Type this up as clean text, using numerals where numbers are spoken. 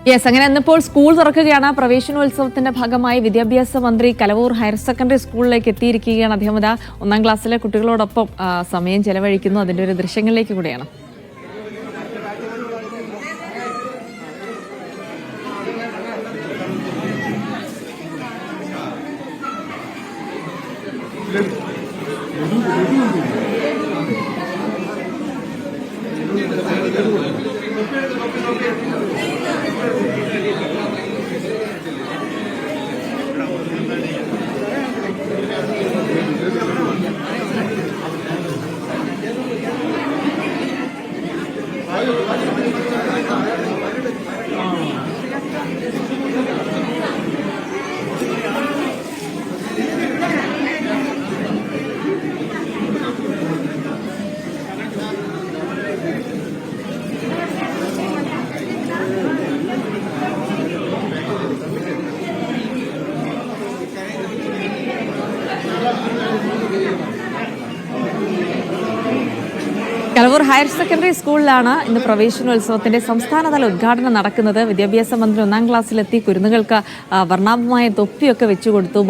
Yes, അങ്ങനെ ഇന്നിപ്പോൾ school തുറക്കുകയാണ്. പ്രവേശനോത്സവത്തിന്റെ ഭാഗമായി വിദ്യാഭ്യാസ മന്ത്രി കലവൂർ ഹയർ സെക്കൻഡറി സ്കൂളിലേക്ക് എത്തിയിരിക്കുകയാണ്. അദ്ദേഹം ഇതാ 1ാം ക്ലാസ്സിലെ കുട്ടികളോടൊപ്പം സമയം ചെലവഴിക്കുന്നു. അതിന്റെ ഒരു ദൃശ്യങ്ങളിലേക്ക് കൂടെയാണ്. കലവൂർ ഹയർ സെക്കൻഡറി സ്കൂളിലാണ് ഇന്ന് പ്രവേശനോത്സവത്തിന്റെ സംസ്ഥാനതല ഉദ്ഘാടനം നടക്കുന്നത്. വിദ്യാഭ്യാസ മന്ത്രി 1ാം ക്ലാസ്സിലെത്തി കുരുന്നുകൾക്ക് വർണ്ണാഭമായ തൊപ്പിയൊക്കെ വെച്ചുകൊടുത്തു.